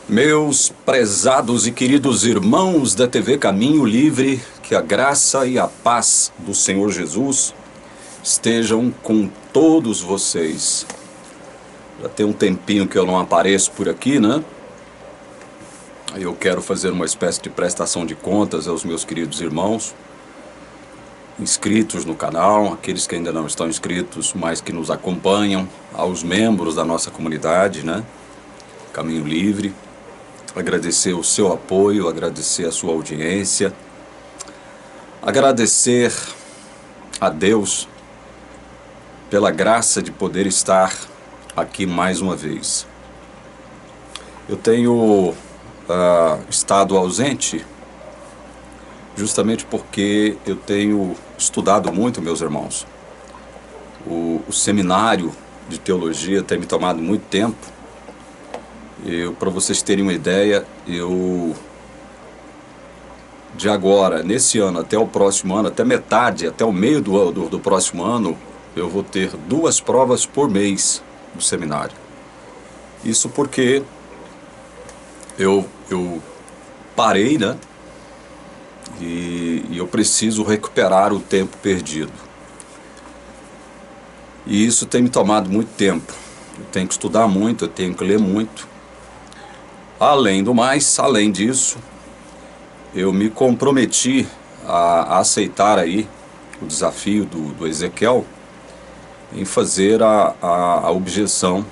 Meus prezados e queridos irmãos da TV Caminho Livre, que a graça e a paz do Senhor Jesus estejam com todos vocês. Já tem um tempinho que eu não apareço por aqui, né? Eu quero fazer uma espécie de prestação de contas aos meus queridos irmãos inscritos no canal, aqueles que ainda não estão inscritos, mas que nos acompanham, aos membros da nossa comunidade, né? Caminho Livre. Agradecer o seu apoio, agradecer a sua audiência, agradecer a Deus pela graça de poder estar aqui mais uma vez. Eu tenho estado ausente justamente porque eu tenho estudado muito, meus irmãos. O seminário de teologia tem me tomado muito tempo. Para vocês terem uma ideia, de agora, nesse ano, até o próximo ano, até metade, até o meio do próximo ano, eu vou ter 2 provas por mês do seminário. Isso porque eu parei, né? E eu preciso recuperar o tempo perdido. E isso tem me tomado muito tempo. Eu tenho que estudar muito, eu tenho que ler muito. Além do mais, além disso, eu me comprometi a aceitar aí o desafio do Ezequiel em fazer a objeção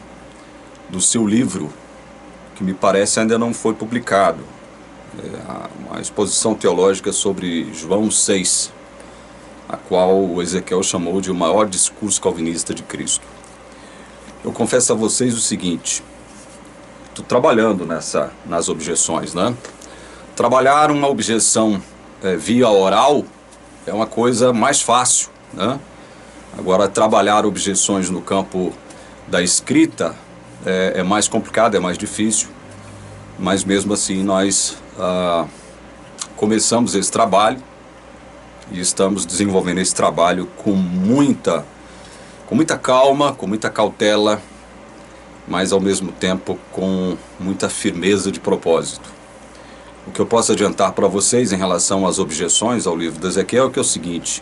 do seu livro, que me parece ainda não foi publicado. Uma exposição teológica sobre João 6, a qual o Ezequiel chamou de o maior discurso calvinista de Cristo. Eu confesso a vocês o seguinte: estou trabalhando nas objeções, né? Trabalhar uma objeção via oral é uma coisa mais fácil, né? Agora, trabalhar objeções no campo da escrita é mais complicado, é mais difícil, mas mesmo assim nós começamos esse trabalho e estamos desenvolvendo esse trabalho com muita calma, com muita cautela, mas ao mesmo tempo com muita firmeza de propósito. O que eu posso adiantar para vocês em relação às objeções ao livro de Ezequiel é que é o seguinte: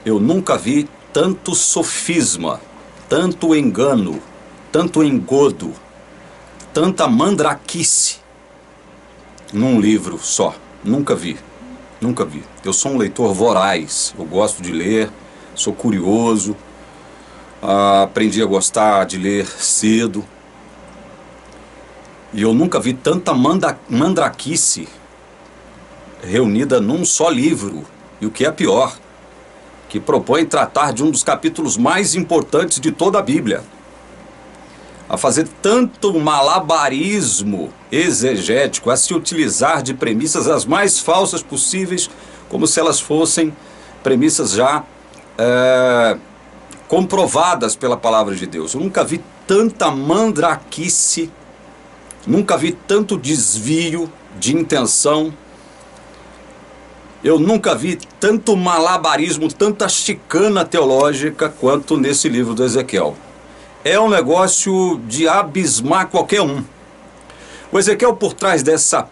eu nunca vi tanto sofisma, tanto engano, tanto engodo, tanta mandraquice num livro só. Nunca vi, nunca vi. Eu sou um leitor voraz, eu gosto de ler, sou curioso. Aprendi a gostar de ler cedo. E eu nunca vi tanta mandraquice reunida num só livro. E o que é pior, que propõe tratar de um dos capítulos mais importantes de toda a Bíblia. A fazer tanto malabarismo exegético, a se utilizar de premissas as mais falsas possíveis, como se elas fossem premissas já comprovadas pela palavra de Deus. Eu nunca vi tanta mandraquice, nunca vi tanto desvio de intenção, eu nunca vi tanto malabarismo, tanta chicana teológica quanto nesse livro do Ezequiel. É um negócio de abismar qualquer um. O Ezequiel, por trás dessa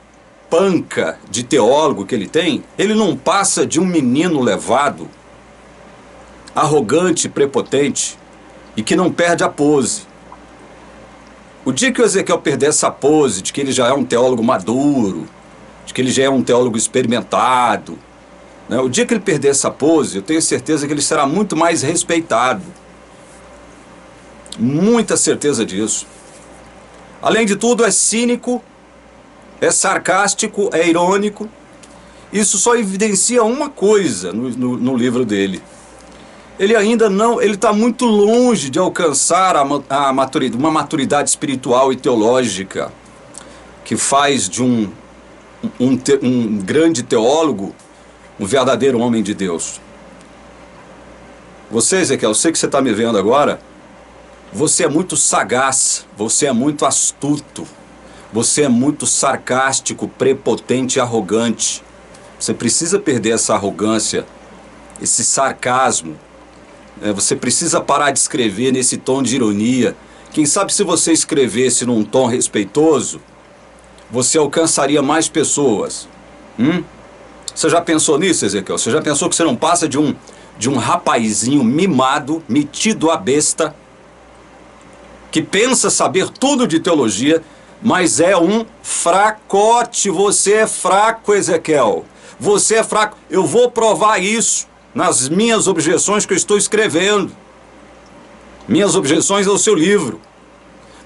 panca de teólogo que ele tem, ele não passa de um menino levado, arrogante, prepotente e que não perde a pose. O dia que o Ezequiel perder essa pose de que ele já é um teólogo maduro, de que ele já é um teólogo experimentado, né? O dia que ele perder essa pose, eu tenho certeza que ele será muito mais respeitado. Muita certeza disso. Além de tudo, é cínico, é sarcástico, é irônico. Isso só evidencia uma coisa no livro dele. Ele ainda não, ele está muito longe de alcançar uma maturidade espiritual e teológica que faz de um grande teólogo um verdadeiro homem de Deus. Você, Ezequiel, eu sei que você está me vendo agora, você é muito sagaz, você é muito astuto, você é muito sarcástico, prepotente e arrogante. Você precisa perder essa arrogância, esse sarcasmo. Você precisa parar de escrever nesse tom de ironia. Quem sabe se você escrevesse num tom respeitoso, você alcançaria mais pessoas. Você já pensou nisso, Ezequiel? Você já pensou que você não passa de um rapazinho mimado, metido a besta, que pensa saber tudo de teologia, mas é um fracote? Você é fraco, Ezequiel. Você é fraco. Eu vou provar isso nas minhas objeções que eu estou escrevendo. Minhas objeções ao seu livro.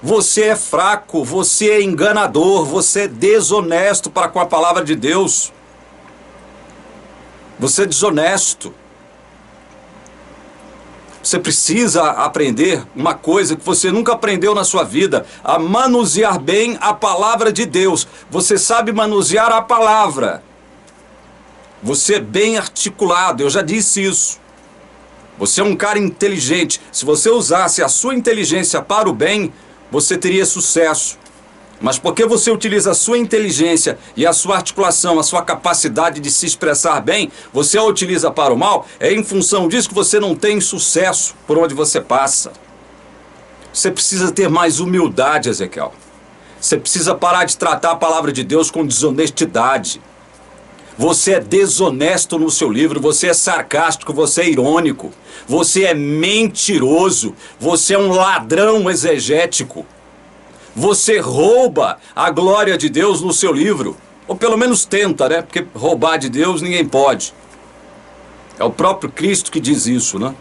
Você é fraco, você é enganador, você é desonesto para com a palavra de Deus. Você é desonesto. Você precisa aprender uma coisa que você nunca aprendeu na sua vida: a manusear bem a palavra de Deus. Você sabe manusear a palavra. Você é bem articulado, eu já disse isso. Você é um cara inteligente. Se você usasse a sua inteligência para o bem, você teria sucesso. Mas porque você utiliza a sua inteligência e a sua articulação, a sua capacidade de se expressar bem, você a utiliza para o mal, é em função disso que você não tem sucesso por onde você passa. Você precisa ter mais humildade, Ezequiel. Você precisa parar de tratar a palavra de Deus com desonestidade. Você é desonesto no seu livro, você é sarcástico, você é irônico, você é mentiroso, você é um ladrão exegético. Você rouba a glória de Deus no seu livro. Ou pelo menos tenta, né? Porque roubar de Deus ninguém pode. É o próprio Cristo que diz isso, né?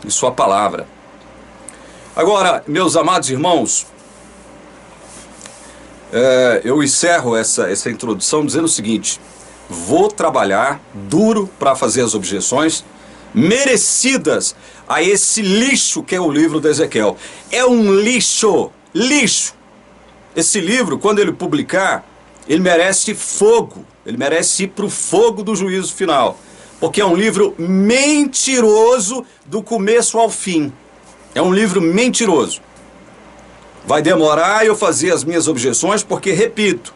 Em sua palavra. Agora, meus amados irmãos, eu encerro essa introdução dizendo o seguinte: vou trabalhar duro para fazer as objeções merecidas a esse lixo que é o livro de Ezequiel. É um lixo. Lixo. Esse livro, quando ele publicar, ele merece fogo. Ele merece ir para o fogo do juízo final. Porque é um livro mentiroso do começo ao fim. É um livro mentiroso. Vai demorar eu fazer as minhas objeções, porque, repito,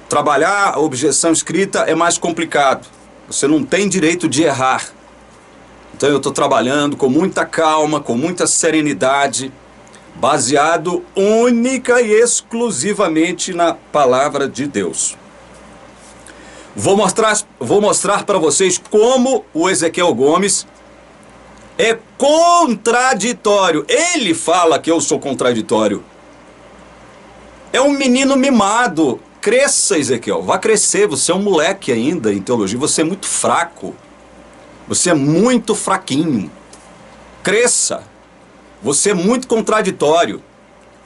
trabalhar a objeção escrita é mais complicado. Você não tem direito de errar. Então eu estou trabalhando com muita calma, com muita serenidade, baseado única e exclusivamente na palavra de Deus. Vou mostrar para vocês como o Ezequiel Gomes é contraditório. Ele fala que eu sou contraditório. É um menino mimado. Cresça, Ezequiel. Vá crescer. Você é um moleque ainda em teologia. Você é muito fraco. Você é muito fraquinho. Cresça. Você é muito contraditório.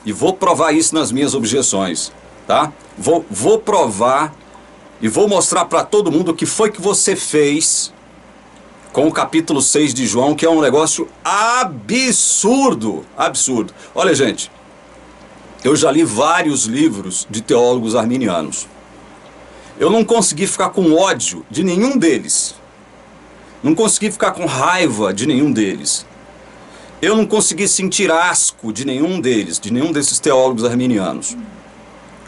E vou provar isso nas minhas objeções, tá? Vou provar e vou mostrar para todo mundo o que foi que você fez com o capítulo 6 de João, que é um negócio absurdo. Absurdo. Olha, gente, eu já li vários livros de teólogos arminianos. Eu não consegui ficar com ódio de nenhum deles. Não consegui ficar com raiva de nenhum deles. Eu não consegui sentir asco de nenhum deles, de nenhum desses teólogos arminianos.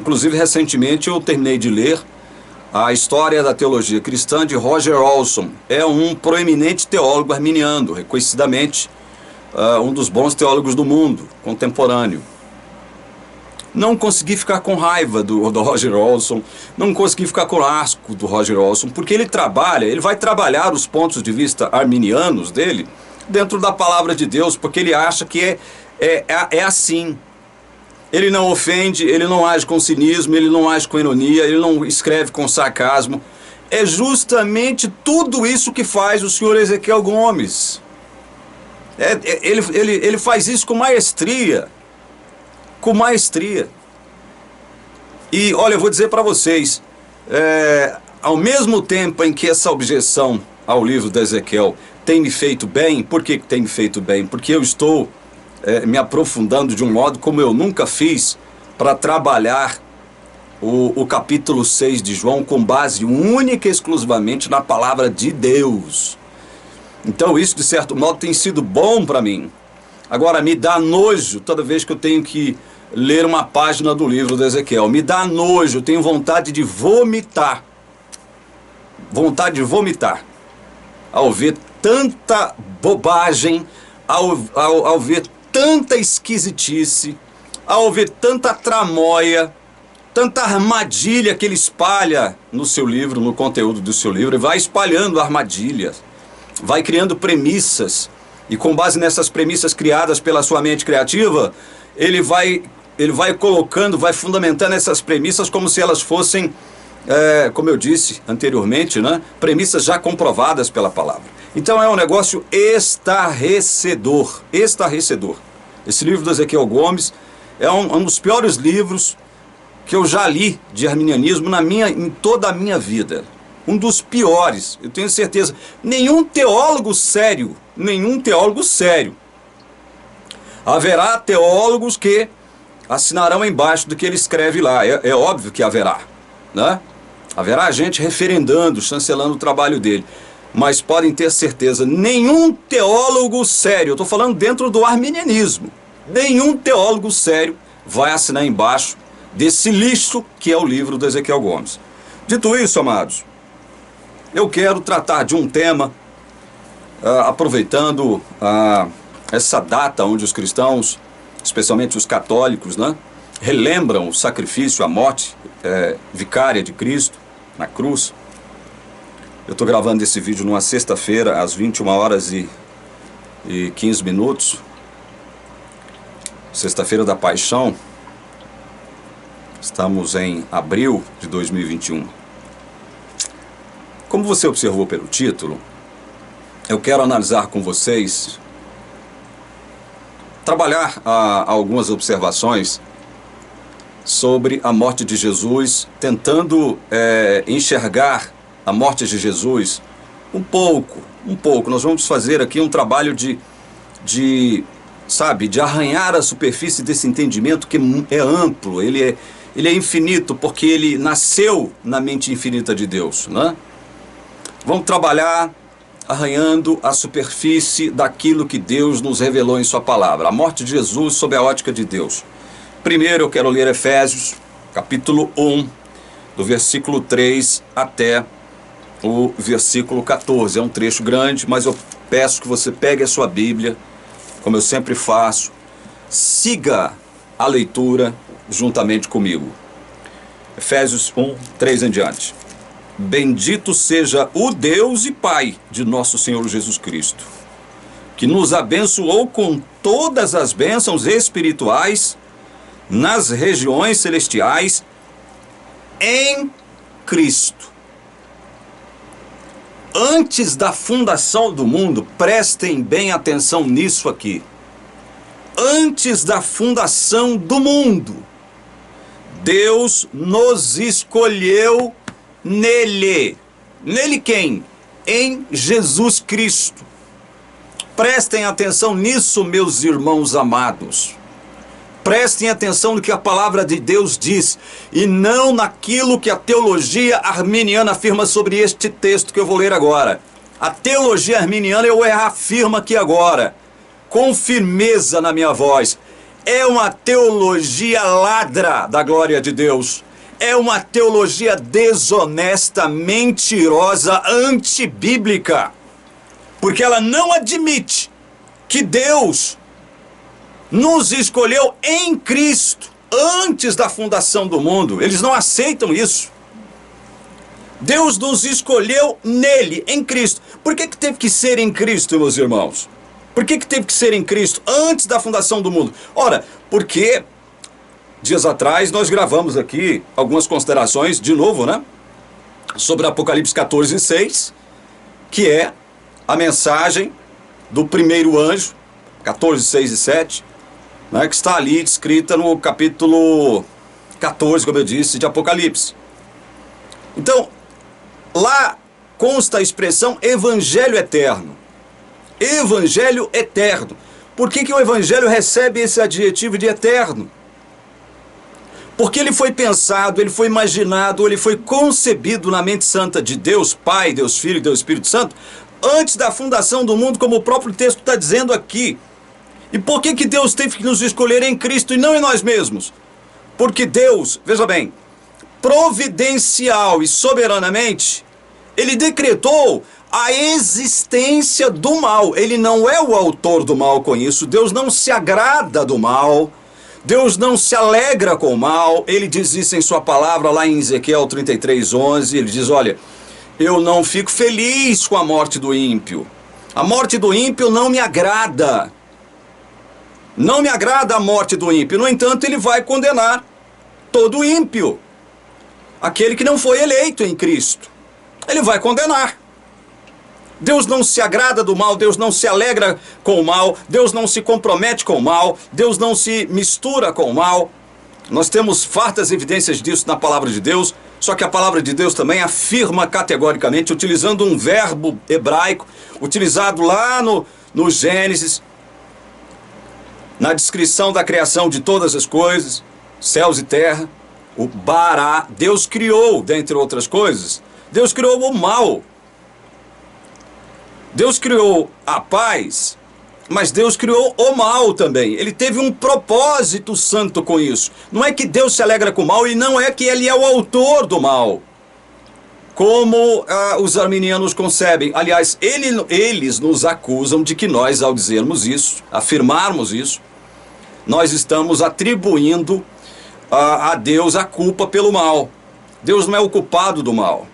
Inclusive, recentemente eu terminei de ler A História da Teologia Cristã, de Roger Olson. É um proeminente teólogo arminiano, reconhecidamente um dos bons teólogos do mundo contemporâneo. Não consegui ficar com raiva do Roger Olson, não consegui ficar com asco do Roger Olson, porque ele vai trabalhar os pontos de vista arminianos dele dentro da palavra de Deus, porque ele acha que é assim. Ele não ofende, ele não age com cinismo, ele não age com ironia, ele não escreve com sarcasmo. É justamente tudo isso que faz o senhor Ezequiel Gomes. Ele faz isso com maestria. Com maestria. E olha, eu vou dizer para vocês, ao mesmo tempo em que essa objeção ao livro de Ezequiel tem me feito bem, por que tem me feito bem? Porque eu estou me aprofundando de um modo como eu nunca fiz para trabalhar o capítulo 6 de João com base única e exclusivamente na palavra de Deus. Então isso, de certo modo, tem sido bom para mim. Agora, me dá nojo toda vez que eu tenho que ler uma página do livro de Ezequiel. Me dá nojo, eu tenho vontade de vomitar. Vontade de vomitar. Ao ver tanta bobagem, ao ver tanta esquisitice, ao ver tanta tramóia, tanta armadilha que ele espalha no seu livro, no conteúdo do seu livro, e vai espalhando armadilhas, vai criando premissas, e com base nessas premissas criadas pela sua mente criativa, ele vai colocando, vai fundamentando essas premissas como se elas fossem, como eu disse anteriormente, né, premissas já comprovadas pela palavra. Então é um negócio estarrecedor, estarrecedor. Esse livro do Ezequiel Gomes é um dos piores livros que eu já li de arminianismo em toda a minha vida. Um dos piores, eu tenho certeza. Nenhum teólogo sério, haverá teólogos que assinarão embaixo do que ele escreve lá. É óbvio que haverá, né? Haverá gente referendando, chancelando o trabalho dele. Mas podem ter certeza, nenhum teólogo sério, eu estou falando dentro do arminianismo, nenhum teólogo sério vai assinar embaixo desse lixo que é o livro do Ezequiel Gomes. Dito isso, amados, eu quero tratar de um tema, aproveitando essa data onde os cristãos, especialmente os católicos, né, relembram o sacrifício, a morte vicária de Cristo na cruz. Eu estou gravando esse vídeo numa sexta-feira, às 21h15, sexta-feira da Paixão. Estamos em abril de 2021. Como você observou pelo título, eu quero analisar com vocês, trabalhar algumas observações sobre a morte de Jesus, tentando enxergar a morte de Jesus um pouco. Nós vamos fazer aqui um trabalho de arranhar a superfície desse entendimento que é amplo, ele é infinito, porque ele nasceu na mente infinita de Deus, né? Vamos trabalhar arranhando a superfície daquilo que Deus nos revelou em sua palavra, a morte de Jesus sob a ótica de Deus. Primeiro eu quero ler Efésios, capítulo 1, do versículo 3 até o versículo 14. É um trecho grande, mas eu peço que você pegue a sua Bíblia, como eu sempre faço, siga a leitura juntamente comigo. Efésios 1, 3 em diante. Bendito seja o Deus e Pai de nosso Senhor Jesus Cristo, que nos abençoou com todas as bênçãos espirituais nas regiões celestiais em Cristo. Antes da fundação do mundo, prestem bem atenção nisso aqui. Antes da fundação do mundo, Deus nos escolheu nele. Nele quem? Em Jesus Cristo. Prestem atenção nisso, meus irmãos amados. Prestem atenção no que a palavra de Deus diz e não naquilo que a teologia arminiana afirma sobre este texto que eu vou ler agora. A teologia arminiana, eu afirmo aqui agora, com firmeza na minha voz, é uma teologia ladra da glória de Deus. É uma teologia desonesta, mentirosa, antibíblica. Porque ela não admite que Deus nos escolheu em Cristo antes da fundação do mundo. Eles não aceitam isso. Deus nos escolheu nele, em Cristo. Por que teve que ser em Cristo, meus irmãos? Por que teve que ser em Cristo antes da fundação do mundo? Ora, porque dias atrás nós gravamos aqui algumas considerações, de novo, né? Sobre Apocalipse 14, 6, que é a mensagem do primeiro anjo, 14, 6 e 7, né, que está ali descrita no capítulo 14, como eu disse, de Apocalipse. Então, lá consta a expressão evangelho eterno. Evangelho eterno. Por que o evangelho recebe esse adjetivo de eterno? Porque ele foi pensado, ele foi imaginado, ele foi concebido na mente santa de Deus Pai, Deus Filho e Deus Espírito Santo, antes da fundação do mundo, como o próprio texto está dizendo aqui. E por que Deus teve que nos escolher em Cristo e não em nós mesmos? Porque Deus, veja bem, providencial e soberanamente, ele decretou a existência do mal. Ele não é o autor do mal com isso. Deus não se agrada do mal. Deus não se alegra com o mal. Ele diz isso em sua palavra lá em Ezequiel 33:11. Ele diz, olha, eu não fico feliz com a morte do ímpio. A morte do ímpio não me agrada. Não me agrada a morte do ímpio. No entanto, ele vai condenar todo ímpio. Aquele que não foi eleito em Cristo. Ele vai condenar. Deus não se agrada do mal, Deus não se alegra com o mal, Deus não se compromete com o mal, Deus não se mistura com o mal. Nós temos fartas evidências disso na palavra de Deus, só que a palavra de Deus também afirma categoricamente, utilizando um verbo hebraico, utilizado lá no Gênesis, na descrição da criação de todas as coisas, céus e terra, o Bará. Deus criou, dentre outras coisas, Deus criou o mal. Deus criou a paz, mas Deus criou o mal também. Ele teve um propósito santo com isso. Não é que Deus se alegra com o mal e não é que ele é o autor do mal, como os arminianos concebem. Aliás, eles nos acusam de que nós, ao dizermos isso, afirmarmos isso, nós estamos atribuindo a Deus a culpa pelo mal. Deus não é o culpado do mal,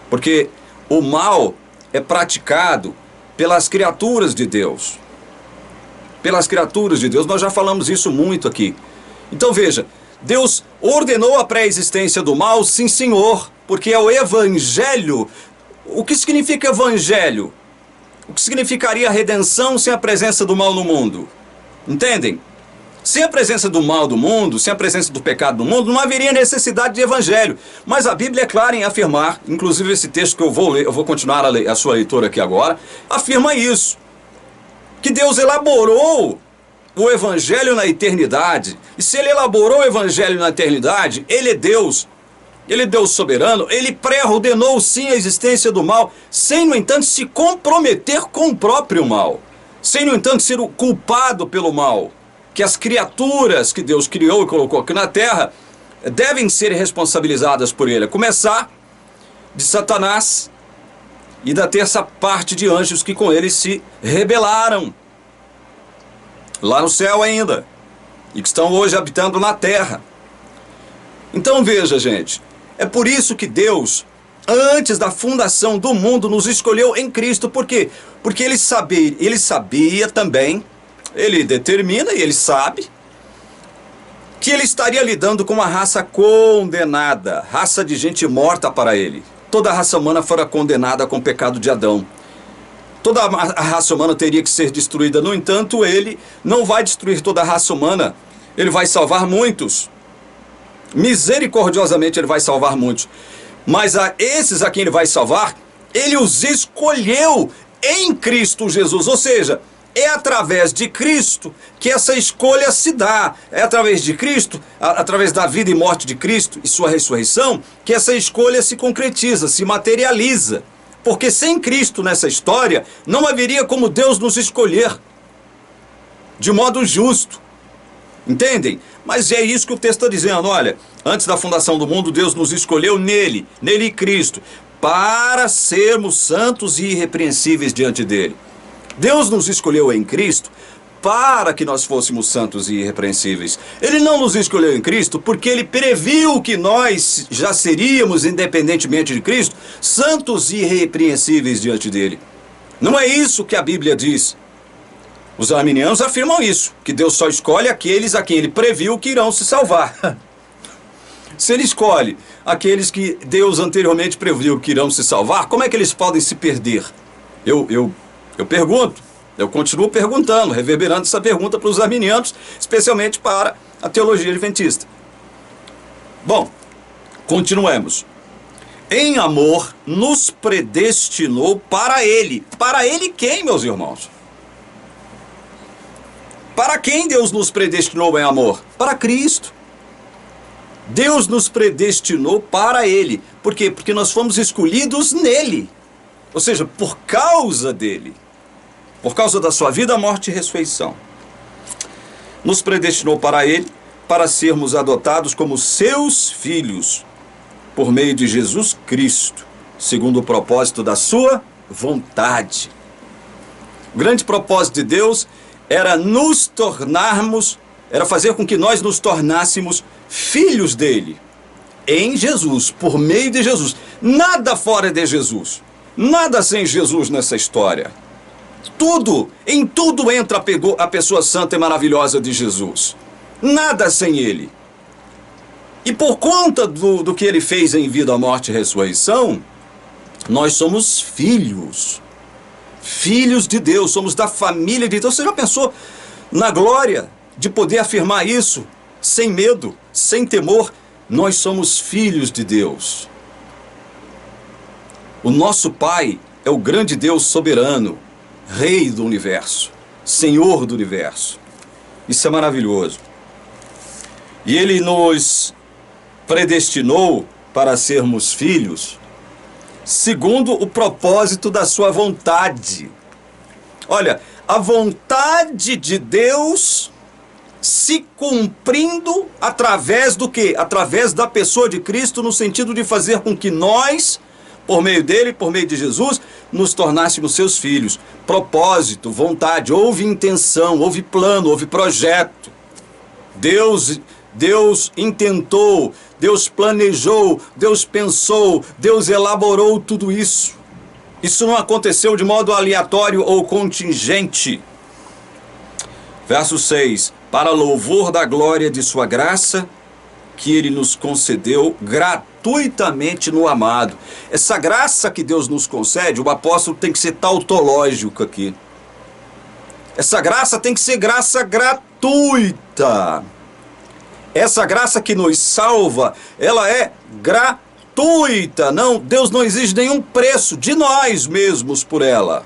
porque o mal é praticado pelas criaturas de Deus. Pelas criaturas de Deus, nós já falamos isso muito aqui. Então veja, Deus ordenou a pré-existência do mal, sim senhor, porque é o evangelho. O que significa evangelho? O que significaria redenção sem a presença do mal no mundo? Entendem? Sem a presença do mal do mundo, sem a presença do pecado no mundo, não haveria necessidade de evangelho. Mas a Bíblia é clara em afirmar, inclusive esse texto que eu vou ler, eu vou continuar a sua leitura aqui agora, afirma isso. Que Deus elaborou o evangelho na eternidade. E se ele elaborou o evangelho na eternidade, ele é Deus. Ele é Deus soberano, ele pré-ordenou sim a existência do mal, sem, no entanto, se comprometer com o próprio mal. Sem, no entanto, ser o culpado pelo mal. Que as criaturas que Deus criou e colocou aqui na terra devem ser responsabilizadas por ele. A começar de Satanás e da terça parte de anjos que com ele se rebelaram. Lá no céu ainda. E que estão hoje habitando na terra. Então veja, gente. É por isso que Deus, antes da fundação do mundo, nos escolheu em Cristo. Por quê? Porque ele sabia também... Ele determina e ele sabe que ele estaria lidando com uma raça condenada, raça de gente morta para ele. Toda a raça humana fora condenada com o pecado de Adão. Toda a raça humana teria que ser destruída. No entanto, ele não vai destruir toda a raça humana. Ele vai salvar muitos. Misericordiosamente ele vai salvar muitos. Mas a esses a quem ele vai salvar, ele os escolheu em Cristo Jesus. Ou seja... É através de Cristo que essa escolha se dá. É através de Cristo, através da vida e morte de Cristo e sua ressurreição, que essa escolha se concretiza, se materializa. Porque sem Cristo nessa história, não haveria como Deus nos escolher de modo justo. Entendem? Mas é isso que o texto está dizendo. Olha, antes da fundação do mundo, Deus nos escolheu nele Cristo, para sermos santos e irrepreensíveis diante dele. Deus nos escolheu em Cristo para que nós fôssemos santos e irrepreensíveis. Ele não nos escolheu em Cristo porque ele previu que nós já seríamos, independentemente de Cristo, santos e irrepreensíveis diante dele. Não é isso que a Bíblia diz. Os arminianos afirmam isso, que Deus só escolhe aqueles a quem ele previu que irão se salvar. Se ele escolhe aqueles que Deus anteriormente previu que irão se salvar, como é que eles podem se perder? Eu pergunto, eu continuo perguntando, reverberando essa pergunta para os arminianos, especialmente para a teologia adventista. Bom, continuemos. Em amor, nos predestinou para ele. Para ele quem, meus irmãos? Para quem Deus nos predestinou em amor? Para Cristo. Deus nos predestinou para ele. Por quê? Porque nós fomos escolhidos nele. Ou seja, por causa dele. Por causa da sua vida, morte e ressurreição. Nos predestinou para ele, para sermos adotados como seus filhos, por meio de Jesus Cristo, segundo o propósito da sua vontade. O grande propósito de Deus era nos tornarmos era fazer com que nós nos tornássemos filhos dele, em Jesus, por meio de Jesus. Nada fora de Jesus, nada sem Jesus nessa história. Tudo, em tudo entra a pessoa santa e maravilhosa de Jesus. Nada sem ele. E por conta do que ele fez em vida, morte e ressurreição, nós somos filhos. Filhos de Deus, somos da família de Deus. Você já pensou na glória de poder afirmar isso, sem medo, sem temor? Nós somos filhos de Deus. O nosso Pai é o grande Deus soberano, Rei do universo, Senhor do universo. Isso é maravilhoso. E Ele nos predestinou para sermos filhos, segundo o propósito da sua vontade. Olha, a vontade de Deus se cumprindo através do quê? Através da pessoa de Cristo, no sentido de fazer com que nós, por meio dele, por meio de Jesus, nos tornássemos seus filhos. Propósito, vontade, houve intenção, houve plano, houve projeto. Deus intentou, Deus planejou, Deus pensou, Deus elaborou tudo isso. Isso não aconteceu de modo aleatório ou contingente. Verso 6. Para louvor da glória de sua graça, que ele nos concedeu gratuitamente no amado. Essa graça que Deus nos concede, o apóstolo tem que ser tautológico aqui. Essa graça tem que ser graça gratuita. Essa graça que nos salva, ela é gratuita. Não, Deus não exige nenhum preço de nós mesmos por ela.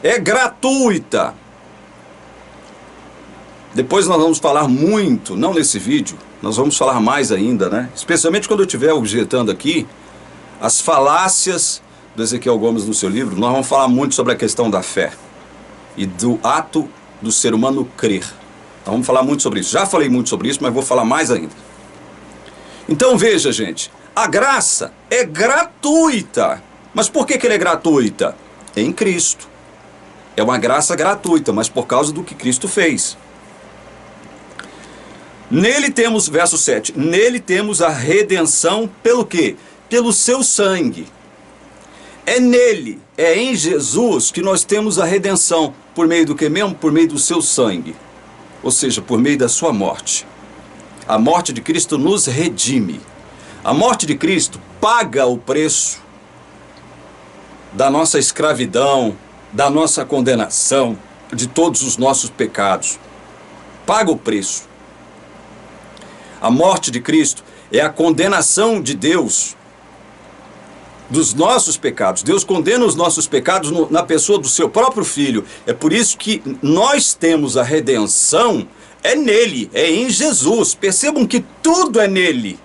É gratuita. Depois nós vamos falar muito, não nesse vídeo, nós vamos falar mais ainda, né? Especialmente quando eu estiver objetando aqui as falácias do Ezequiel Gomes no seu livro, nós vamos falar muito sobre a questão da fé e do ato do ser humano crer. Nós vamos falar muito sobre isso. Já falei muito sobre isso, mas vou falar mais ainda. Então veja, gente, a graça é gratuita. Mas por que ela é gratuita? Em Cristo. É uma graça gratuita, mas por causa do que Cristo fez. Nele temos, verso 7, nele temos a redenção pelo quê? Pelo seu sangue. É nele, é em Jesus que nós temos a redenção. Por meio do que mesmo? Por meio do seu sangue. Ou seja, por meio da sua morte. A morte de Cristo nos redime. A morte de Cristo paga o preço da nossa escravidão, da nossa condenação, de todos os nossos pecados. Paga o preço. A morte de Cristo é a condenação de Deus dos nossos pecados. Deus condena os nossos pecados na pessoa do seu próprio Filho. É por isso que nós temos a redenção, é nele, é em Jesus. Percebam que tudo é nele.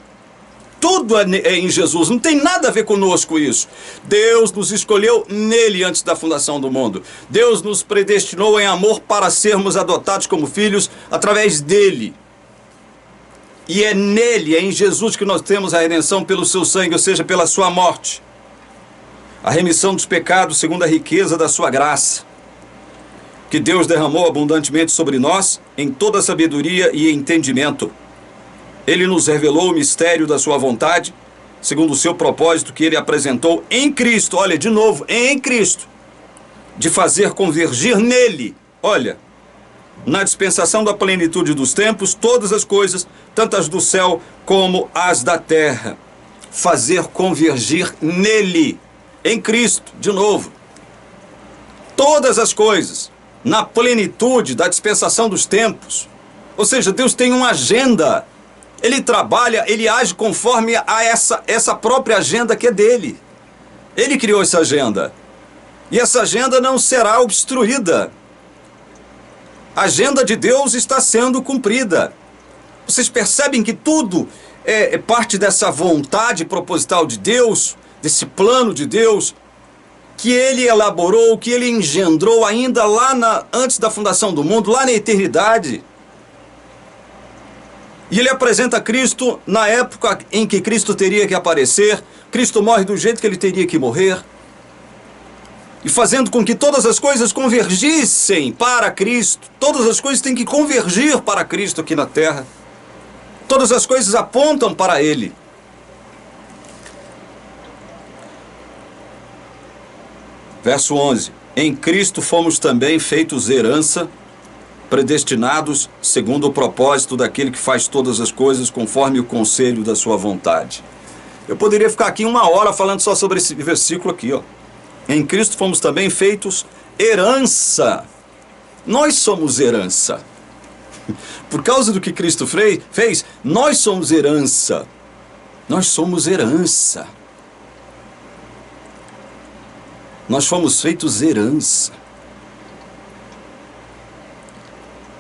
Tudo é em Jesus, não tem nada a ver conosco isso. Deus nos escolheu nele antes da fundação do mundo. Deus nos predestinou em amor para sermos adotados como filhos através dele. E é nele, é em Jesus que nós temos a redenção pelo seu sangue, ou seja, pela sua morte. A remissão dos pecados segundo a riqueza da sua graça, que Deus derramou abundantemente sobre nós em toda sabedoria e entendimento. Ele nos revelou o mistério da sua vontade, segundo o seu propósito que ele apresentou em Cristo. Olha, de novo, em Cristo. De fazer convergir nele, olha, na dispensação da plenitude dos tempos, todas as coisas, tanto as do céu como as da terra. Fazer convergir nele, em Cristo, de novo. Todas as coisas, na plenitude da dispensação dos tempos. Ou seja, Deus tem uma agenda. Ele trabalha, ele age conforme a essa própria agenda que é dele. Ele criou essa agenda. E essa agenda não será obstruída. A agenda de Deus está sendo cumprida. Vocês percebem que tudo é parte dessa vontade proposital de Deus, desse plano de Deus, que ele elaborou, que ele engendrou ainda lá antes da fundação do mundo, lá na eternidade. E ele apresenta Cristo na época em que Cristo teria que aparecer. Cristo morre do jeito que ele teria que morrer. e fazendo com que todas as coisas convergissem para Cristo. Todas as coisas têm que convergir para Cristo aqui na terra. Todas as coisas apontam para Ele. Verso 11. Em Cristo fomos também feitos herança, predestinados segundo o propósito daquele que faz todas as coisas conforme o conselho da sua vontade. Eu poderia ficar aqui 1 hora falando só sobre esse versículo aqui, ó. Em Cristo fomos também feitos herança. Nós somos herança. Por causa do que Cristo fez, nós somos herança. Nós somos herança. Nós fomos feitos herança.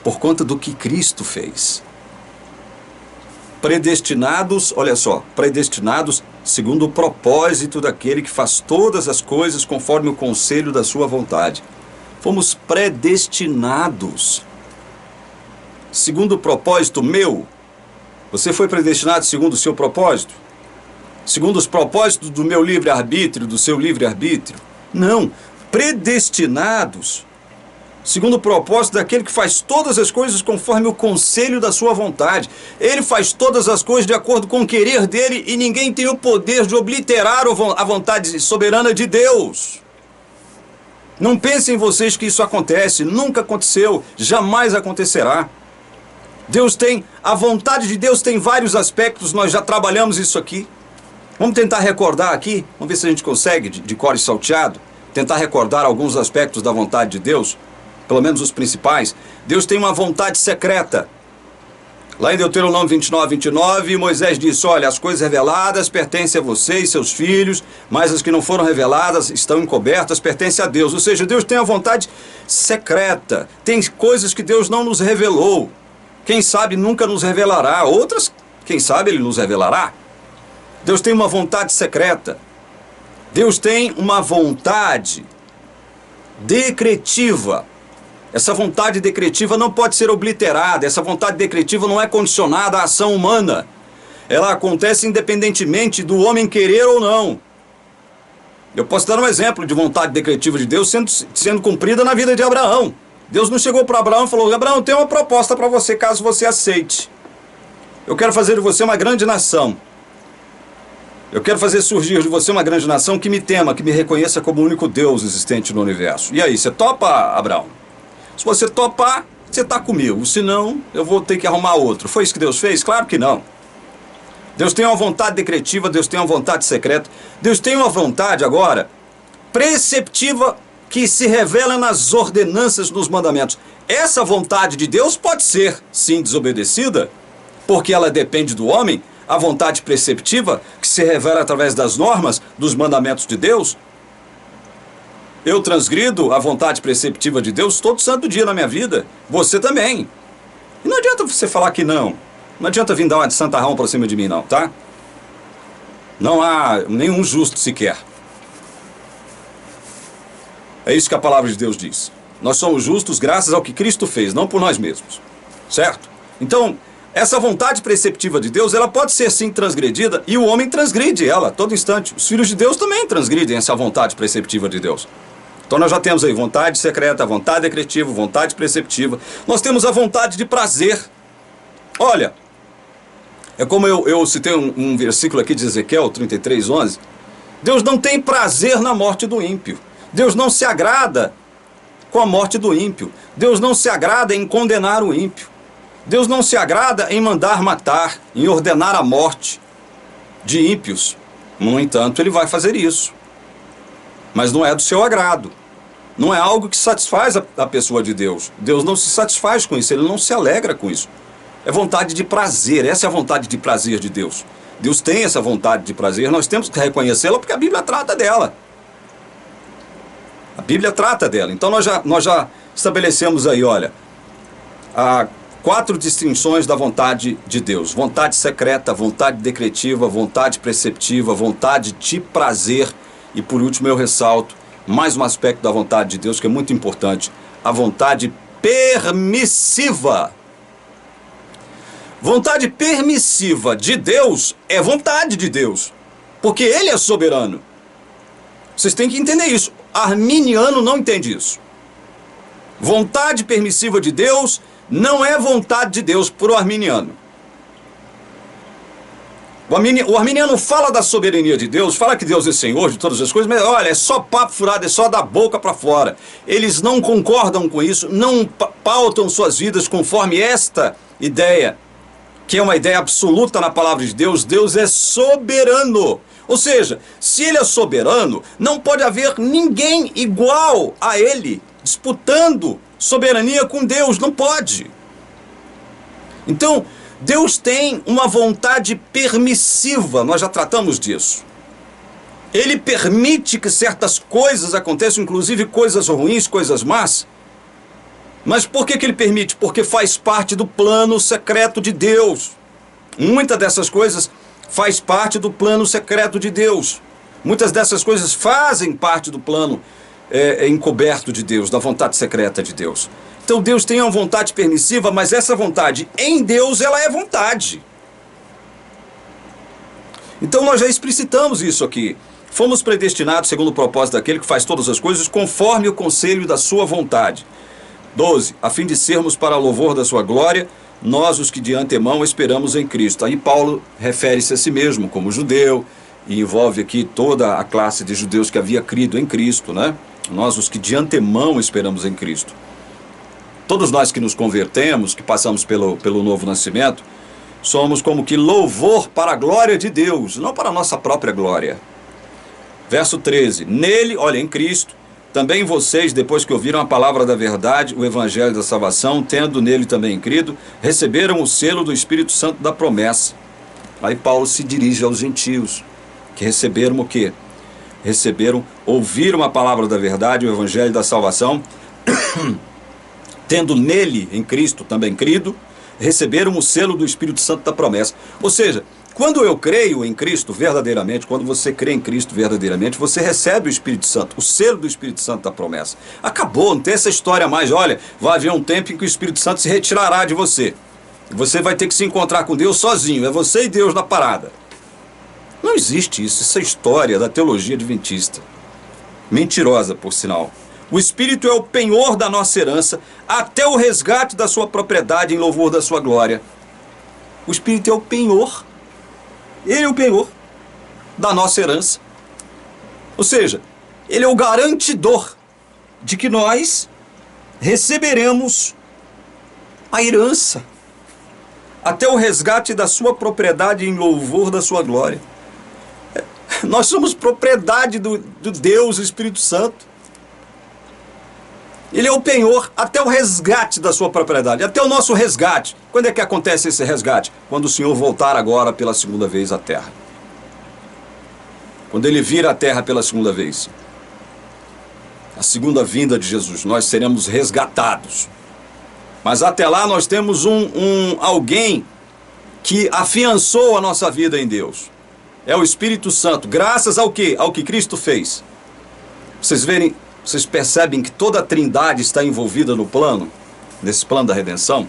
Por conta do que Cristo fez. Predestinados, olha só, predestinados segundo o propósito daquele que faz todas as coisas conforme o conselho da sua vontade. Fomos predestinados. Segundo o propósito meu. Você foi predestinado segundo o seu propósito? Segundo os propósitos do meu livre-arbítrio, do seu livre-arbítrio? Não. Predestinados segundo o propósito daquele que faz todas as coisas conforme o conselho da sua vontade. Ele faz todas as coisas de acordo com o querer dele e ninguém tem o poder de obliterar a vontade soberana de Deus. Não pensem vocês que isso acontece, nunca aconteceu, jamais acontecerá. A vontade de Deus tem vários aspectos, nós já trabalhamos isso aqui. Vamos tentar recordar aqui, vamos ver se a gente consegue, de cor e salteado, tentar recordar alguns aspectos da vontade de Deus. Pelo menos os principais. Deus tem uma vontade secreta. Lá em Deuteronômio 29, Moisés disse, olha, as coisas reveladas pertencem a você e seus filhos, mas as que não foram reveladas, estão encobertas, pertencem a Deus. Ou seja, Deus tem a vontade secreta. Tem coisas que Deus não nos revelou. Quem sabe nunca nos revelará. Outras, quem sabe Ele nos revelará. Deus tem uma vontade secreta. Deus tem uma vontade decretiva. Essa vontade decretiva não pode ser obliterada. Essa vontade decretiva não é condicionada à ação humana. Ela acontece independentemente do homem querer ou não. Eu posso dar um exemplo de vontade decretiva de Deus sendo cumprida na vida de Abraão. Deus não chegou para Abraão e falou, Abraão, tem uma proposta para você caso você aceite. Eu quero fazer de você uma grande nação. Eu quero fazer surgir de você uma grande nação que me tema, que me reconheça como o único Deus existente no universo. E aí, você topa, Abraão? Se você topar, você está comigo. Se não, eu vou ter que arrumar outro. Foi isso que Deus fez? Claro que não. Deus tem uma vontade decretiva, Deus tem uma vontade secreta. Deus tem uma vontade agora preceptiva que se revela nas ordenanças, nos mandamentos. Essa vontade de Deus pode ser, sim, desobedecida, porque ela depende do homem. A vontade preceptiva que se revela através das normas, dos mandamentos de Deus. Eu transgrido a vontade preceptiva de Deus todo santo dia na minha vida. Você também. E não adianta você falar que não. Não adianta vir dar uma de santarrão para cima de mim não, tá? Não há nenhum justo sequer. É isso que a palavra de Deus diz. Nós somos justos graças ao que Cristo fez, não por nós mesmos. Certo? Então, essa vontade preceptiva de Deus, ela pode ser sim transgredida e o homem transgride ela a todo instante. Os filhos de Deus também transgridem essa vontade preceptiva de Deus. Então nós já temos aí vontade secreta, vontade decretiva, vontade preceptiva. Nós temos a vontade de prazer. Olha, é como eu citei um versículo aqui de Ezequiel 33:11. Deus não tem prazer na morte do ímpio. Deus não se agrada com a morte do ímpio. Deus não se agrada em condenar o ímpio. Deus não se agrada em mandar matar, em ordenar a morte de ímpios. No entanto, Ele vai fazer isso. Mas não é do seu agrado. Não é algo que satisfaz a pessoa de Deus. Deus não se satisfaz com isso, Ele não se alegra com isso. É vontade de prazer, essa é a vontade de prazer de Deus. Deus tem essa vontade de prazer, nós temos que reconhecê-la porque a Bíblia trata dela. A Bíblia trata dela. Então nós já estabelecemos aí, olha, 4 distinções da vontade de Deus. Vontade secreta, vontade decretiva, vontade preceptiva, vontade de prazer. E por último eu ressalto mais um aspecto da vontade de Deus que é muito importante. A vontade permissiva. Vontade permissiva de Deus é vontade de Deus. Porque Ele é soberano. Vocês têm que entender isso. arminiano não entende isso. Vontade permissiva de Deus não é vontade de Deus para o arminiano. O arminiano fala da soberania de Deus, fala que Deus é Senhor de todas as coisas, mas olha, é só papo furado, é só da boca para fora. Eles não concordam com isso, não pautam suas vidas conforme esta ideia, que é uma ideia absoluta na palavra de Deus. Deus é soberano. Ou seja, se ele é soberano, não pode haver ninguém igual a ele, disputando soberania com Deus, não pode. Então, Deus tem uma vontade permissiva, nós já tratamos disso. Ele permite que certas coisas aconteçam, inclusive coisas ruins, coisas más. Mas por que ele permite? Porque faz parte do plano secreto de Deus. Muitas dessas coisas faz parte do plano secreto de Deus. Muitas dessas coisas fazem parte do plano encoberto de Deus, da vontade secreta de Deus. Então Deus tem uma vontade permissiva, mas essa vontade em Deus, ela é vontade. Então nós já explicitamos isso aqui. Fomos predestinados segundo o propósito daquele que faz todas as coisas conforme o conselho da sua vontade. 12. A fim de sermos para louvor da sua glória, nós os que de antemão esperamos em Cristo. Aí Paulo refere-se a si mesmo como judeu, e envolve aqui toda a classe de judeus que havia crido em Cristo, né? Nós os que de antemão esperamos em Cristo. Todos nós que nos convertemos, que passamos pelo novo nascimento, somos como que louvor para a glória de Deus, não para a nossa própria glória. Verso 13. Nele, olha, em Cristo, também vocês, depois que ouviram a palavra da verdade, o evangelho da salvação, tendo nele também crido, receberam o selo do Espírito Santo da promessa. Aí Paulo se dirige aos gentios, que receberam o quê? Ouviram a palavra da verdade, o evangelho da salvação, tendo nele, em Cristo, também crido, receberam o selo do Espírito Santo da promessa. Ou seja, quando eu creio em Cristo verdadeiramente, quando você crê em Cristo verdadeiramente, você recebe o Espírito Santo, o selo do Espírito Santo da promessa. Acabou, não tem essa história mais. Olha, vai haver um tempo em que o Espírito Santo se retirará de você. Você vai ter que se encontrar com Deus sozinho, é você e Deus na parada. Não existe isso, essa história da teologia adventista. Mentirosa, por sinal. O Espírito é o penhor da nossa herança, até o resgate da sua propriedade em louvor da sua glória. O Espírito é o penhor. Ele é o penhor da nossa herança. Ou seja, ele é o garantidor de que nós receberemos a herança, até o resgate da sua propriedade em louvor da sua glória. Nós somos propriedade do Deus, o Espírito Santo. Ele é o penhor até o resgate da sua propriedade, até o nosso resgate. Quando é que acontece esse resgate? Quando o Senhor voltar agora pela segunda vez à terra. Quando ele vir à terra pela segunda vez. A segunda vinda de Jesus, nós seremos resgatados. Mas até lá nós temos alguém que afiançou a nossa vida em Deus. É o Espírito Santo. Graças ao quê? Ao que Cristo fez. Vocês percebem que toda a Trindade está envolvida no plano, nesse plano da redenção?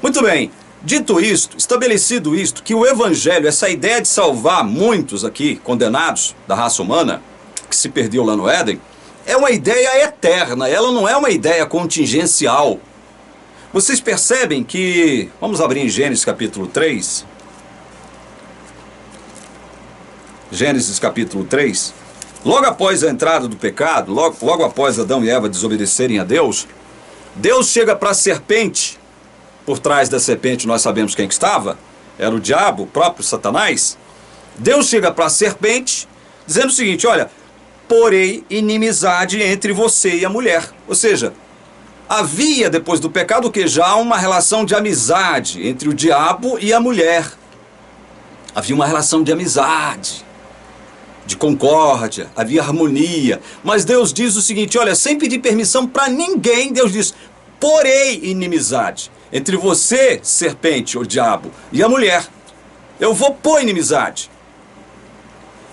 Muito bem, dito isto, estabelecido isto, que o Evangelho, essa ideia de salvar muitos aqui, condenados da raça humana, que se perdeu lá no Éden, é uma ideia eterna, ela não é uma ideia contingencial. Vocês percebem que, vamos abrir em Gênesis capítulo 3, Gênesis capítulo 3, logo após a entrada do pecado, logo após Adão e Eva desobedecerem a Deus, Deus chega para a serpente. Por trás da serpente nós sabemos quem que estava, era o diabo, o próprio Satanás. Deus chega para a serpente dizendo o seguinte: olha, porei inimizade entre você e a mulher. Ou seja, havia depois do pecado que já uma relação de amizade entre o diabo e a mulher. Havia uma relação de amizade, de concórdia, havia harmonia. Mas Deus diz o seguinte: olha, sem pedir permissão para ninguém, Deus diz: porei inimizade entre você, serpente, ou diabo, e a mulher. Eu vou pôr inimizade.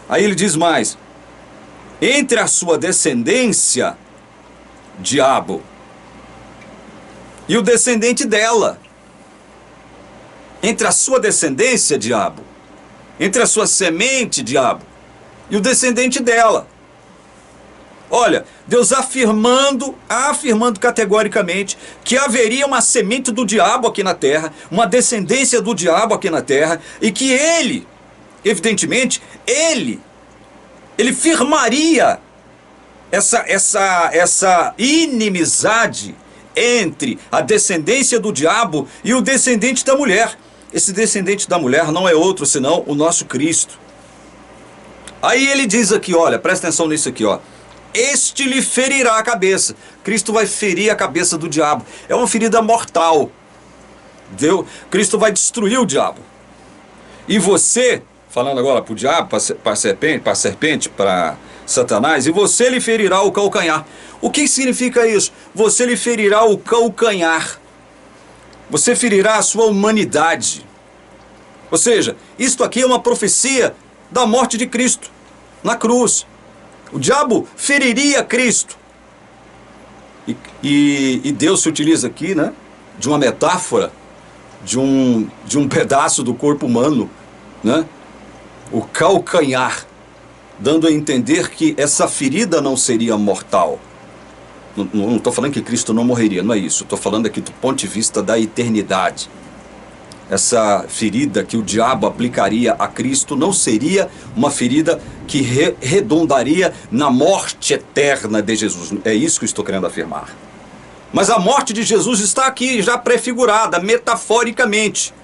Aí ele diz mais: entre a sua descendência, diabo, e o descendente dela. Entre a sua descendência, diabo, entre a sua semente, diabo, e o descendente dela. Olha, Deus afirmando categoricamente que haveria uma semente do diabo aqui na terra, uma descendência do diabo aqui na terra, e que ele, evidentemente, ele firmaria essa inimizade entre a descendência do diabo e o descendente da mulher. Esse descendente da mulher não é outro senão o nosso Cristo. Aí ele diz aqui, olha, presta atenção nisso aqui, ó. Este lhe ferirá a cabeça. Cristo vai ferir a cabeça do diabo. É uma ferida mortal. Entendeu? Cristo vai destruir o diabo. E você, falando agora para o diabo, para a serpente, para Satanás, e você lhe ferirá o calcanhar. O que significa isso? Você lhe ferirá o calcanhar. Você ferirá a sua humanidade. Ou seja, isto aqui é uma profecia da morte de Cristo na cruz. O diabo feriria Cristo. E Deus se utiliza aqui, né, de uma metáfora de um pedaço do corpo humano, né, o calcanhar, dando a entender que essa ferida não seria mortal. Não estou falando que Cristo não morreria, não é isso. Estou falando aqui do ponto de vista da eternidade. Essa ferida que o diabo aplicaria a Cristo não seria uma ferida que redundaria na morte eterna de Jesus. É isso que eu estou querendo afirmar. Mas a morte de Jesus está aqui, já prefigurada, metaforicamente.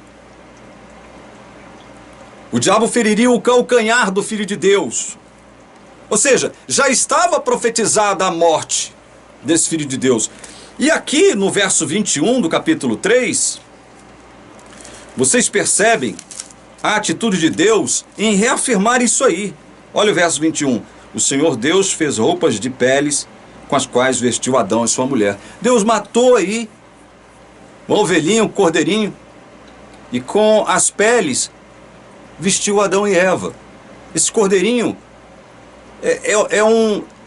O diabo feriria o calcanhar do Filho de Deus. Ou seja, já estava profetizada a morte desse Filho de Deus. E aqui no verso 21 do capítulo 3... vocês percebem a atitude de Deus em reafirmar isso aí. Olha o verso 21. O Senhor Deus fez roupas de peles com as quais vestiu Adão e sua mulher. Deus matou aí um ovelhinho, um cordeirinho, e com as peles vestiu Adão e Eva. Esse cordeirinho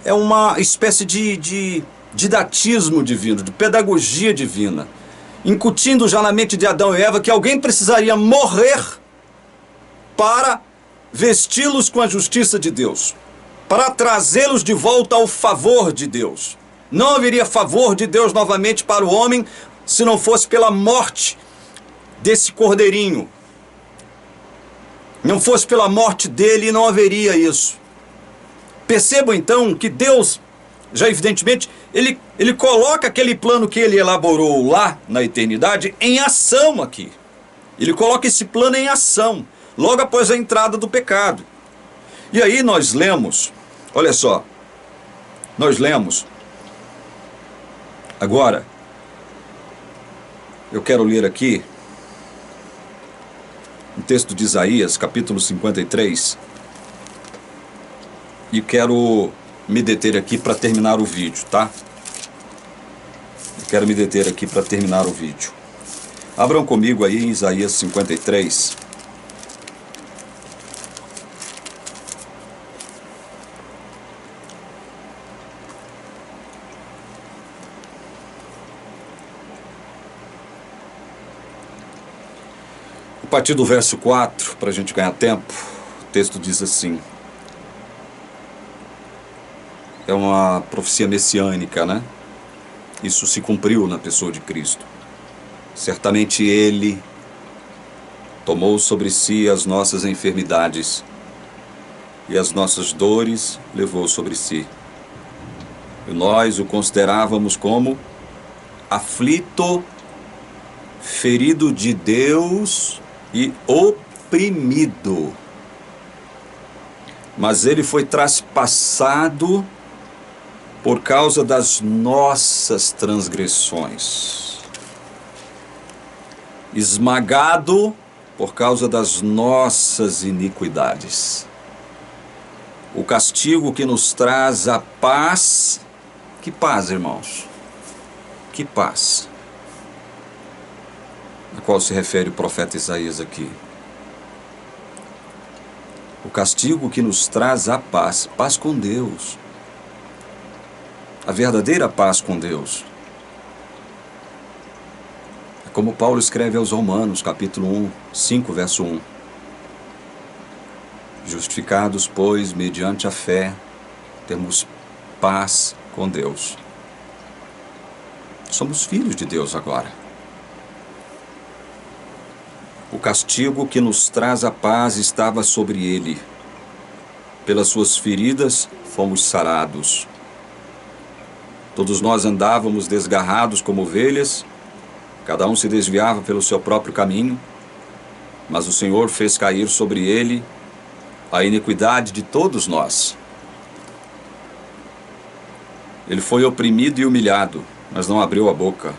é uma espécie de didatismo divino, de pedagogia divina, incutindo já na mente de Adão e Eva que alguém precisaria morrer para vesti-los com a justiça de Deus, para trazê-los de volta ao favor de Deus. Não haveria favor de Deus novamente para o homem se não fosse pela morte desse cordeirinho. Não fosse pela morte dele, não haveria isso. Percebam então que Deus, já evidentemente, ele coloca aquele plano que ele elaborou lá na eternidade em ação aqui. Ele coloca esse plano em ação, logo após a entrada do pecado. E aí nós lemos, olha só, nós lemos, agora, eu quero ler aqui, um texto de Isaías, capítulo 53, e quero me deter aqui para terminar o vídeo, tá? Quero me deter aqui para terminar o vídeo. Abram comigo aí em Isaías 53. A partir do verso 4, para a gente ganhar tempo, o texto diz assim. É uma profecia messiânica, né? Isso se cumpriu na pessoa de Cristo. Certamente Ele tomou sobre si as nossas enfermidades e as nossas dores levou sobre si. E nós o considerávamos como aflito, ferido de Deus e oprimido. Mas Ele foi traspassado por causa das nossas transgressões, esmagado por causa das nossas iniquidades. O castigo que nos traz a paz, que paz, irmãos? Que paz? A qual se refere o profeta Isaías aqui. O castigo que nos traz a paz, paz com Deus. A verdadeira paz com Deus. É como Paulo escreve aos Romanos, capítulo 5, verso 1. Justificados, pois, mediante a fé, temos paz com Deus. Somos filhos de Deus agora. O castigo que nos traz a paz estava sobre ele. Pelas suas feridas fomos sarados. Todos nós andávamos desgarrados como ovelhas, cada um se desviava pelo seu próprio caminho, mas o Senhor fez cair sobre ele a iniquidade de todos nós. Ele foi oprimido e humilhado, mas não abriu a boca.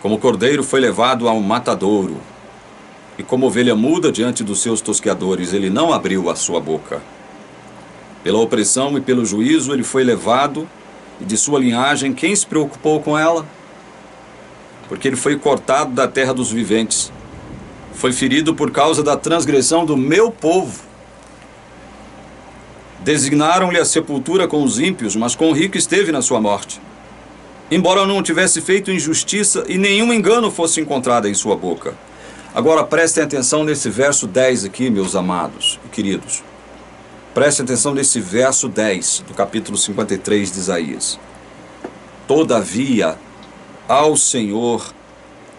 Como cordeiro foi levado ao matadouro, e como ovelha muda diante dos seus tosqueadores, ele não abriu a sua boca. Pela opressão e pelo juízo ele foi levado, e de sua linhagem quem se preocupou com ela? Porque ele foi cortado da terra dos viventes, foi ferido por causa da transgressão do meu povo. Designaram-lhe a sepultura com os ímpios, mas com o rico esteve na sua morte. Embora não tivesse feito injustiça e nenhum engano fosse encontrado em sua boca. Agora prestem atenção nesse verso 10 aqui, meus amados e queridos. Prestem atenção nesse verso 10 do capítulo 53 de Isaías. Todavia, ao Senhor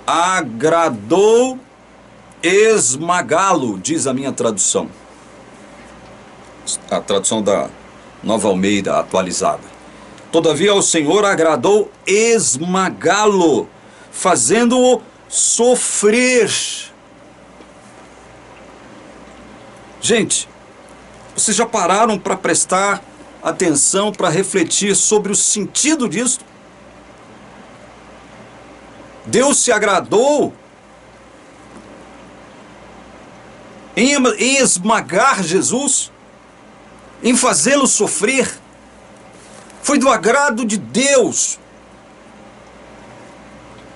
agradou esmagá-lo, diz a minha tradução. A tradução da Nova Almeida atualizada. Todavia ao Senhor agradou esmagá-lo, fazendo-o sofrer. Gente, vocês já pararam para prestar atenção, para refletir sobre o sentido disso? Deus se agradou em esmagar Jesus, em fazê-lo sofrer. Foi do agrado de Deus.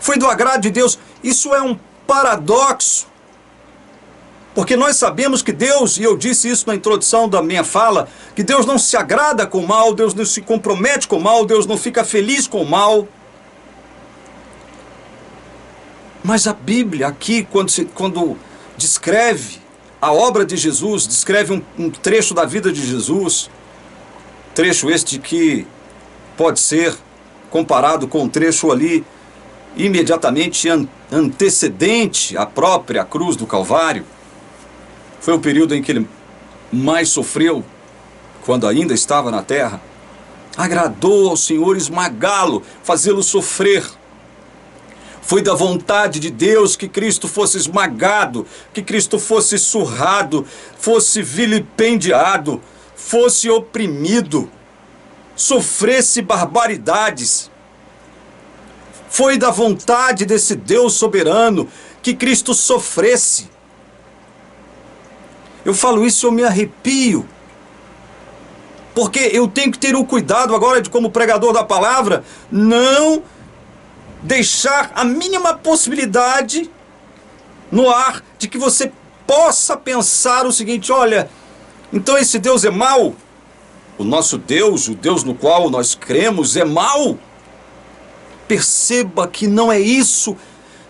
Foi do agrado de Deus. Isso é um paradoxo. Porque nós sabemos que Deus, e eu disse isso na introdução da minha fala, que Deus não se agrada com o mal, Deus não se compromete com o mal, Deus não fica feliz com o mal. Mas a Bíblia aqui, quando descreve a obra de Jesus, descreve um trecho da vida de Jesus, trecho este que pode ser comparado com um trecho ali imediatamente antecedente à própria cruz do Calvário. Foi o período em que ele mais sofreu, quando ainda estava na terra. Agradou ao Senhor esmagá-lo, fazê-lo sofrer. Foi da vontade de Deus que Cristo fosse esmagado, que Cristo fosse surrado, fosse vilipendiado, fosse oprimido, sofresse barbaridades. Foi da vontade desse Deus soberano que Cristo sofresse. Eu falo isso, eu me arrepio. Porque eu tenho que ter o cuidado agora de, como pregador da palavra, não deixar a mínima possibilidade no ar de que você possa pensar o seguinte: olha, então esse Deus é mau? O nosso Deus, o Deus no qual nós cremos, é mau? Perceba que não é isso,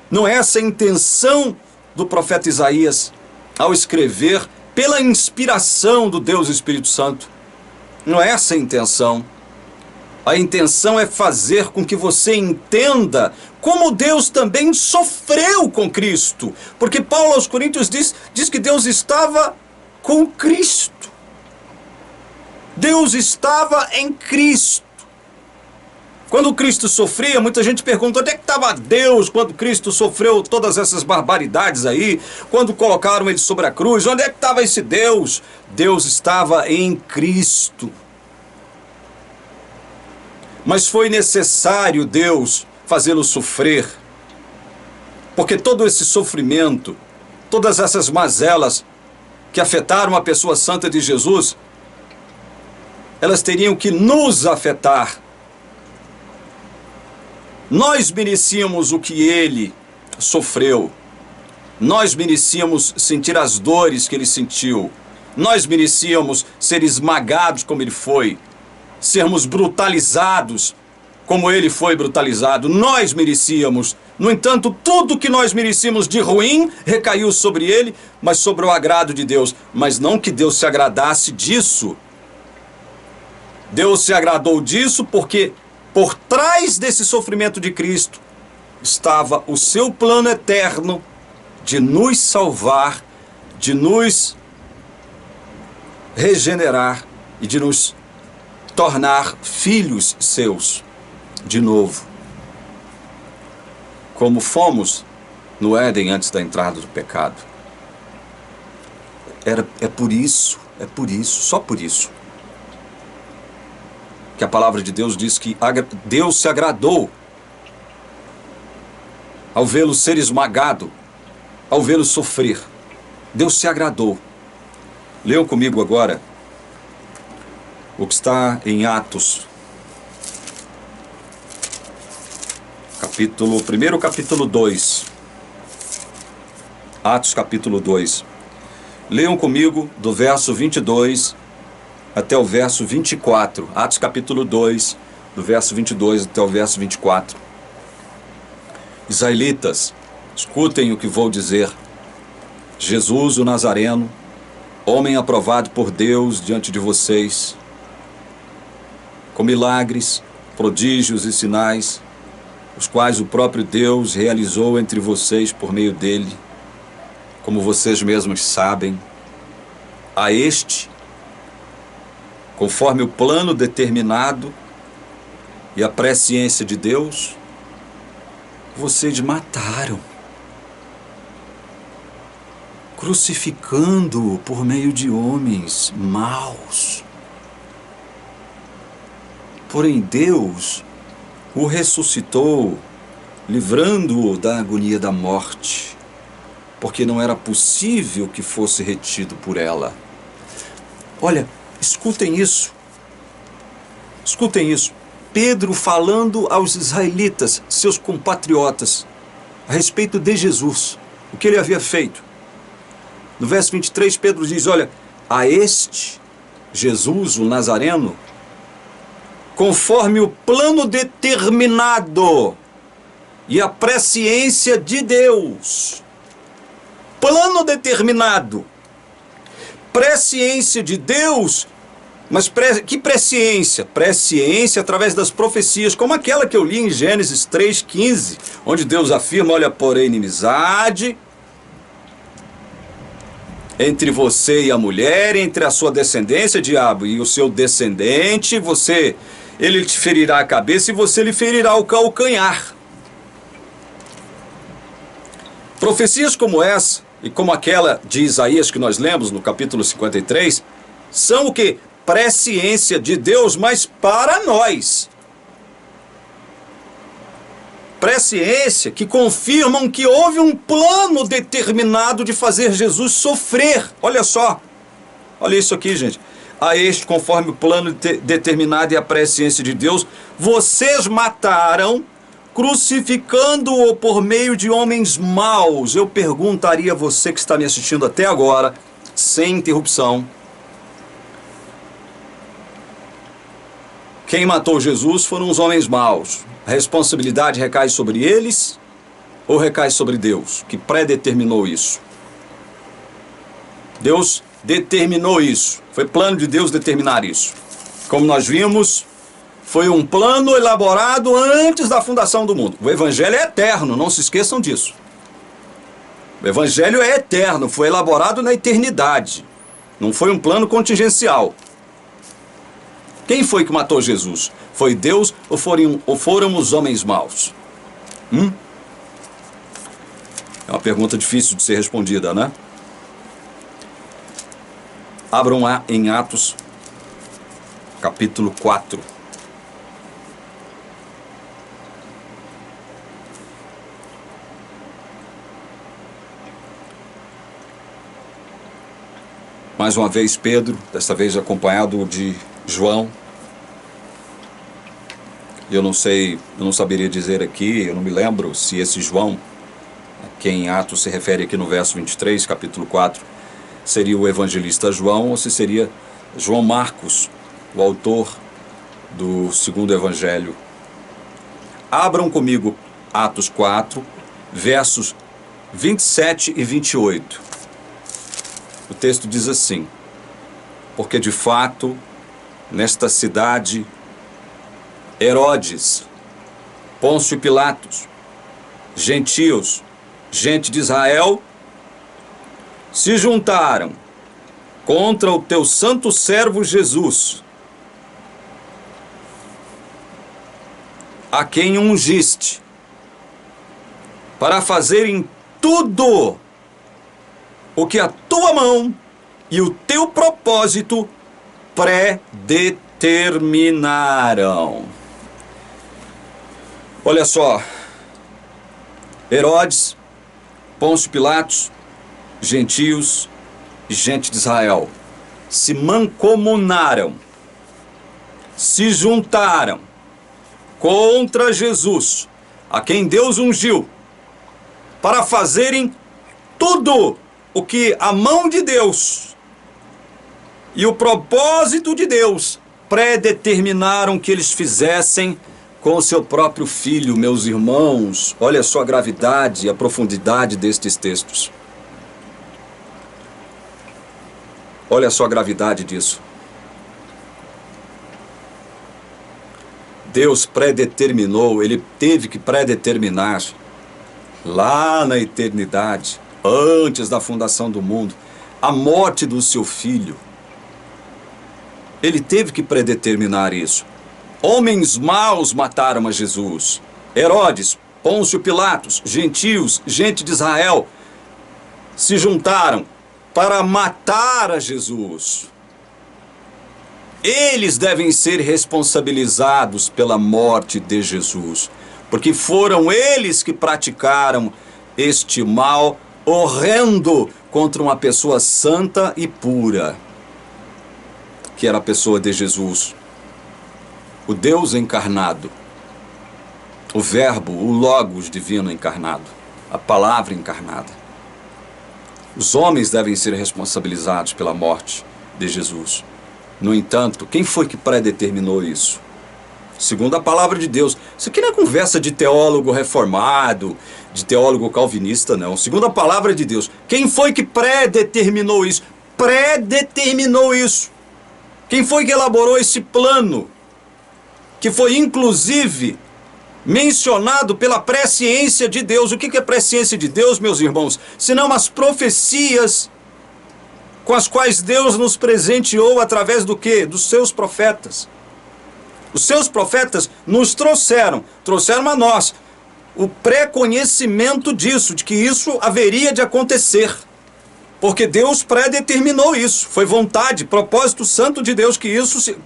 não é essa a intenção do profeta Isaías ao escrever pela inspiração do Deus Espírito Santo. Não é essa a intenção. A intenção é fazer com que você entenda como Deus também sofreu com Cristo. Porque Paulo aos Coríntios diz que Deus estava com Cristo. Deus estava em Cristo. Quando Cristo sofria, muita gente pergunta: onde é que estava Deus quando Cristo sofreu todas essas barbaridades aí? Quando colocaram ele sobre a cruz, onde é que estava esse Deus? Deus estava em Cristo. Mas foi necessário Deus fazê-lo sofrer, porque todo esse sofrimento, todas essas mazelas que afetaram a pessoa santa de Jesus, elas teriam que nos afetar. Nós merecíamos o que ele sofreu. Nós merecíamos sentir as dores que ele sentiu. Nós merecíamos ser esmagados como ele foi. Sermos brutalizados como ele foi brutalizado. Nós merecíamos. No entanto, tudo que nós merecíamos de ruim recaiu sobre ele, mas sobre o agrado de Deus. Mas não que Deus se agradasse disso. Deus se agradou disso porque por trás desse sofrimento de Cristo estava o seu plano eterno de nos salvar, de nos regenerar e de nos tornar filhos seus de novo, como fomos no Éden antes da entrada do pecado. É por isso, só por isso, que a palavra de Deus diz que Deus se agradou ao vê-lo ser esmagado, ao vê-lo sofrer. Deus se agradou. Leiam comigo agora o que está em Atos, capítulo 2. Atos capítulo 2. Leiam comigo do verso 22 até o verso 24. Atos capítulo 2, do verso 22 até o verso 24. Israelitas, escutem o que vou dizer. Jesus, o Nazareno, homem aprovado por Deus diante de vocês, com milagres, prodígios e sinais, os quais o próprio Deus realizou entre vocês por meio dele, como vocês mesmos sabem, a este, conforme o plano determinado e a presciência de Deus, vocês mataram, crucificando-o por meio de homens maus. Porém, Deus o ressuscitou, livrando-o da agonia da morte, porque não era possível que fosse retido por ela. Olha, escutem isso. Escutem isso. Pedro falando aos israelitas, seus compatriotas, a respeito de Jesus, o que ele havia feito. No verso 23, Pedro diz, olha, a este, Jesus, o Nazareno, conforme o plano determinado e a presciência de Deus. Plano determinado. Presciência de Deus, mas que presciência? Presciência através das profecias, como aquela que eu li em Gênesis 3,15, onde Deus afirma, olha, porém inimizade entre você e a mulher, entre a sua descendência, diabo, e o seu descendente, ele te ferirá a cabeça e você lhe ferirá o calcanhar. Profecias como essa, e como aquela de Isaías que nós lemos no capítulo 53, são o que? Presciência de Deus, mas para nós. Presciência que confirmam que houve um plano determinado de fazer Jesus sofrer. Olha só, olha isso aqui, gente. A este, conforme o plano determinado e a presciência de Deus, vocês mataram, crucificando-o por meio de homens maus. Eu perguntaria a você que está me assistindo até agora, sem interrupção, quem matou Jesus foram os homens maus. A responsabilidade recai sobre eles ou recai sobre Deus, que predeterminou isso? Deus determinou isso. Foi plano de Deus determinar isso. Como nós vimos, foi um plano elaborado antes da fundação do mundo. O Evangelho é eterno, não se esqueçam disso. O Evangelho é eterno, foi elaborado na eternidade. Não foi um plano contingencial. Quem foi que matou Jesus? Foi Deus ou foram os homens maus? É uma pergunta difícil de ser respondida, né? Abram lá em Atos, capítulo 4. Mais uma vez Pedro, desta vez acompanhado de João. Eu não sei, eu não saberia dizer aqui, eu não me lembro se esse João, a quem Atos se refere aqui no verso 23, capítulo 4, seria o evangelista João ou se seria João Marcos, o autor do segundo evangelho. Abram comigo Atos 4, versos 27 e 28. O texto diz assim: porque de fato nesta cidade, Herodes, Pôncio Pilatos, gentios, gente de Israel, se juntaram contra o teu santo servo Jesus, a quem ungiste, para fazerem tudo o que a tua mão e o teu propósito predeterminaram. Olha só, Herodes, Pôncio Pilatos, gentios e gente de Israel se mancomunaram, se juntaram contra Jesus, a quem Deus ungiu, para fazerem tudo o que a mão de Deus e o propósito de Deus predeterminaram que eles fizessem com o seu próprio filho. Meus irmãos, olha só a gravidade e a profundidade destes textos. Olha só a gravidade disso. Deus predeterminou, Ele teve que predeterminar lá na eternidade, antes da fundação do mundo, a morte do seu filho. Ele teve que predeterminar isso. Homens maus mataram a Jesus. Herodes, Pôncio Pilatos, gentios, gente de Israel, se juntaram para matar a Jesus. Eles devem ser responsabilizados pela morte de Jesus, porque foram eles que praticaram este mal horrendo contra uma pessoa santa e pura, que era a pessoa de Jesus, o Deus encarnado, o Verbo, o Logos divino encarnado, a palavra encarnada. Os homens devem ser responsabilizados pela morte de Jesus. No entanto, quem foi que predeterminou isso? Segundo a palavra de Deus. Isso aqui não é conversa de teólogo reformado, de teólogo calvinista, não. Segundo a palavra de Deus. Quem foi que predeterminou isso? Predeterminou isso. Quem foi que elaborou esse plano? Que foi, inclusive, mencionado pela presciência de Deus. O que é presciência de Deus, meus irmãos? Senão as profecias com as quais Deus nos presenteou através do quê? Dos seus profetas. Os seus profetas nos trouxeram a nós o pré-conhecimento disso, de que isso haveria de acontecer. Porque Deus predeterminou isso. Foi vontade, propósito santo de Deus que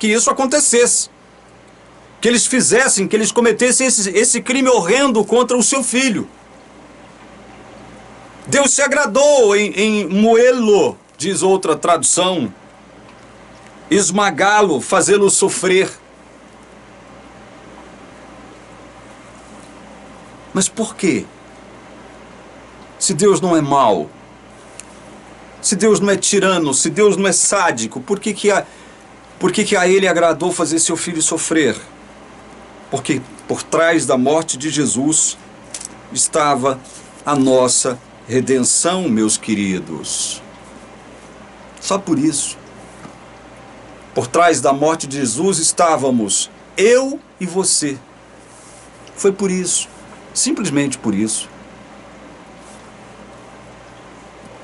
isso acontecesse. Que eles fizessem, que eles cometessem esse crime horrendo contra o seu filho. Deus se agradou em moê-lo, diz outra tradução, esmagá-lo, fazê-lo sofrer. Mas por quê? Se Deus não é mau, se Deus não é tirano, se Deus não é sádico, por que a Ele agradou fazer seu filho sofrer? Porque por trás da morte de Jesus estava a nossa redenção, meus queridos. Só por isso. Por trás da morte de Jesus estávamos eu e você. Foi por isso. Simplesmente por isso.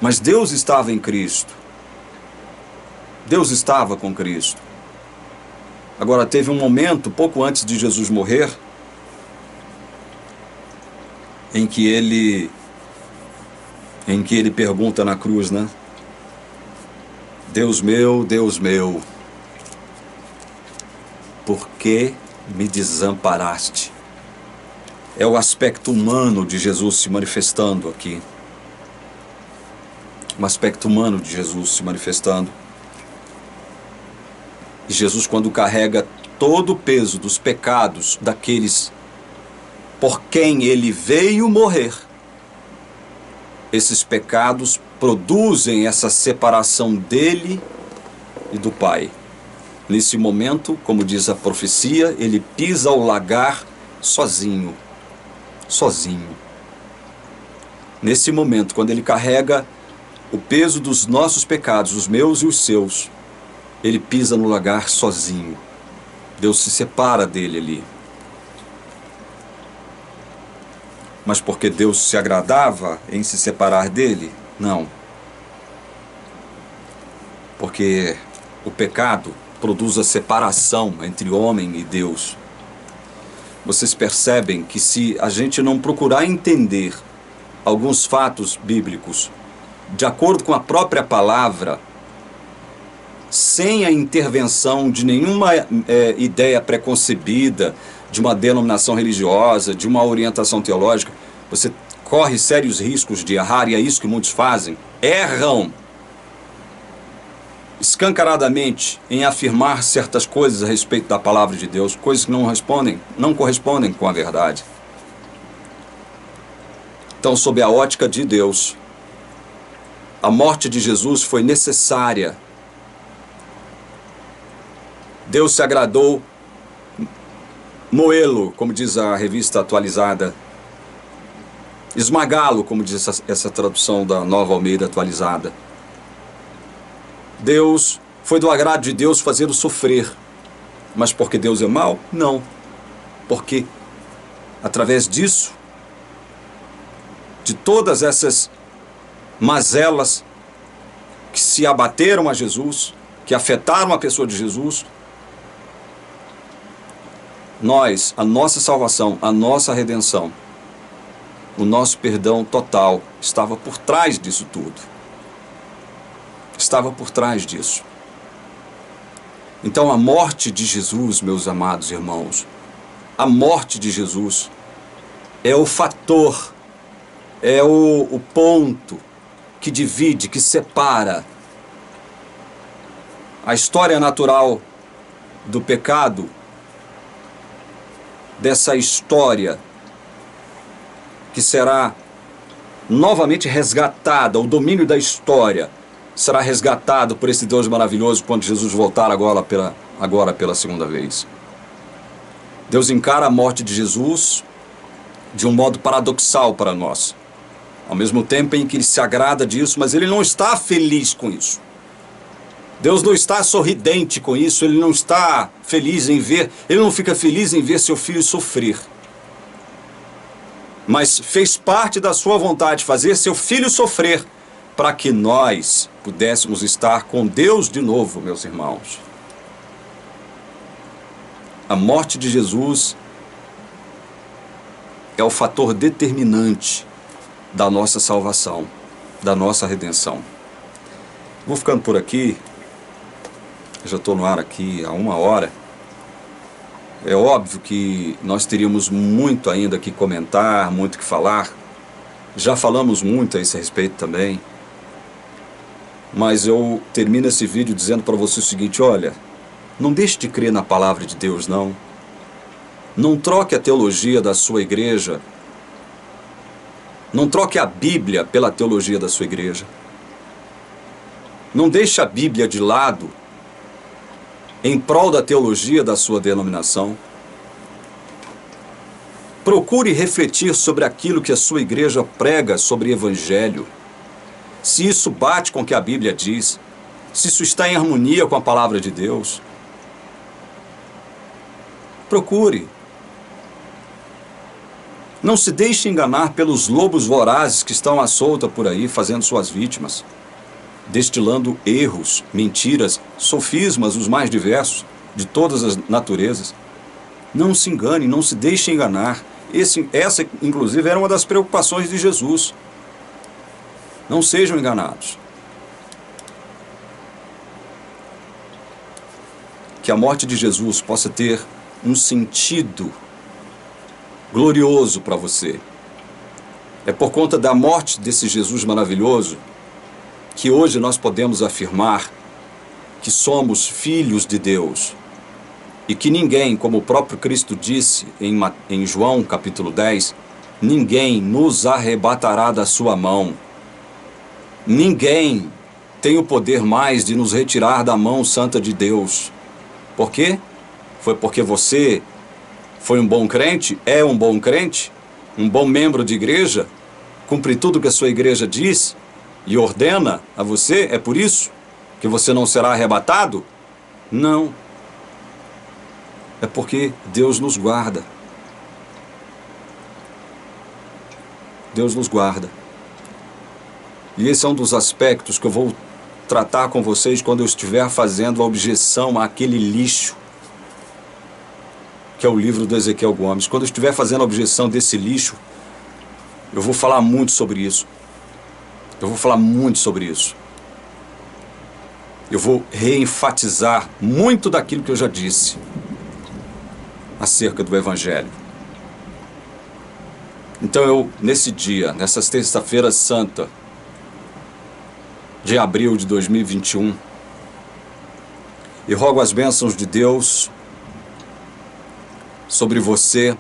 Mas Deus estava em Cristo. Deus estava com Cristo. Agora, teve um momento, pouco antes de Jesus morrer, em que ele pergunta na cruz, né? Deus meu, por que me desamparaste? É o aspecto humano de Jesus se manifestando aqui. Um aspecto humano de Jesus se manifestando. E Jesus, quando carrega todo o peso dos pecados daqueles por quem ele veio morrer, esses pecados produzem essa separação dele e do Pai. Nesse momento, como diz a profecia, ele pisa o lagar sozinho. Sozinho. Nesse momento, quando ele carrega o peso dos nossos pecados, os meus e os seus, ele pisa no lagar sozinho. Deus se separa dele ali. Mas porque Deus se agradava em se separar dele? Não. Porque o pecado produz a separação entre homem e Deus. Vocês percebem que se a gente não procurar entender alguns fatos bíblicos de acordo com a própria palavra, sem a intervenção de nenhuma ideia preconcebida, de uma denominação religiosa, de uma orientação teológica, você corre sérios riscos de errar, e é isso que muitos fazem. Erram escancaradamente em afirmar certas coisas a respeito da palavra de Deus, coisas que não correspondem com a verdade. Então, sob a ótica de Deus, a morte de Jesus foi necessária. Deus se agradou moê-lo, como diz a revista atualizada, esmagá-lo, como diz essa tradução da Nova Almeida atualizada. Deus, foi do agrado de Deus fazê-lo sofrer. Mas porque Deus é mau? Não. Porque através disso, de todas essas mazelas que se abateram a Jesus, que afetaram a pessoa de Jesus, nós, a nossa salvação, a nossa redenção, o nosso perdão total estava por trás disso tudo. Estava por trás disso. Então a morte de Jesus, meus amados irmãos, a morte de Jesus é o fator, é o ponto que divide, que separa a história natural do pecado dessa história que será novamente resgatada. O domínio da história será resgatado por esse Deus maravilhoso quando Jesus voltar agora pela segunda vez. Deus encara a morte de Jesus de um modo paradoxal para nós. Ao mesmo tempo em que ele se agrada disso, mas ele não está feliz com isso. Deus não está sorridente com isso, ele não está feliz em ver, ele não fica feliz em ver seu filho sofrer. Mas fez parte da sua vontade fazer seu filho sofrer para que nós pudéssemos estar com Deus de novo, meus irmãos. A morte de Jesus é o fator determinante da nossa salvação, da nossa redenção. Vou ficando por aqui. Já estou no ar aqui há 1 hora. É óbvio que nós teríamos muito ainda que comentar, muito que falar. Já falamos muito a esse respeito também. Mas eu termino esse vídeo dizendo para você o seguinte: olha, não deixe de crer na palavra de Deus, não. Não troque a teologia da sua igreja. Não troque a Bíblia pela teologia da sua igreja. Não deixe a Bíblia de lado em prol da teologia da sua denominação. Procure refletir sobre aquilo que a sua igreja prega sobre Evangelho. Se isso bate com o que a Bíblia diz, se isso está em harmonia com a palavra de Deus. Procure. Não se deixe enganar pelos lobos vorazes que estão à solta por aí, fazendo suas vítimas, destilando erros, mentiras, sofismas, os mais diversos, de todas as naturezas. Não se engane, não se deixe enganar. Essa, inclusive, era uma das preocupações de Jesus. Não sejam enganados. Que a morte de Jesus possa ter um sentido glorioso para você. É por conta da morte desse Jesus maravilhoso que hoje nós podemos afirmar que somos filhos de Deus e que ninguém, como o próprio Cristo disse em João capítulo 10, ninguém nos arrebatará da sua mão. Ninguém tem o poder mais de nos retirar da mão santa de Deus. Por quê? Foi porque você foi um bom crente, é um bom crente, um bom membro de igreja, cumpre tudo que a sua igreja diz e ordena a você. É por isso que você não será arrebatado? Não. É porque Deus nos guarda. Deus nos guarda. E esse é um dos aspectos que eu vou tratar com vocês quando eu estiver fazendo a objeção àquele lixo, que é o livro do Ezequiel Gomes. Quando eu estiver fazendo a objeção desse lixo, eu vou falar muito sobre isso. Eu vou falar muito sobre isso. Eu vou reenfatizar muito daquilo que eu já disse acerca do Evangelho. Então eu, nesse dia, nessa terça-feira santa de abril de 2021, eu rogo as bênçãos de Deus sobre você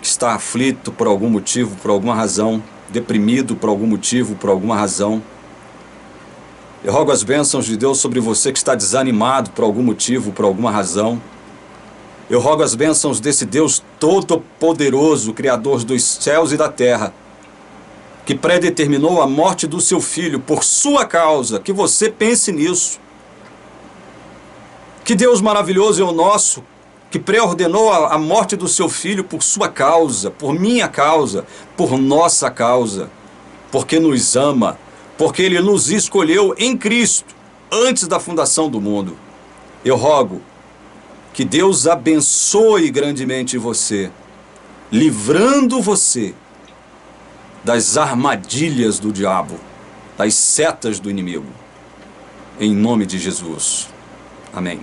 que está aflito por algum motivo, por alguma razão, deprimido por algum motivo, por alguma razão. Eu rogo as bênçãos de Deus sobre você que está desanimado por algum motivo, por alguma razão. Eu rogo as bênçãos desse Deus todo-poderoso, Criador dos céus e da terra, que predeterminou a morte do seu filho por sua causa. Que você pense nisso. Que Deus maravilhoso é o nosso, que preordenou a morte do seu filho por sua causa, por minha causa, por nossa causa, porque nos ama, porque Ele nos escolheu em Cristo, antes da fundação do mundo. Eu rogo que Deus abençoe grandemente você, livrando você das armadilhas do diabo, das setas do inimigo. Em nome de Jesus. Amém.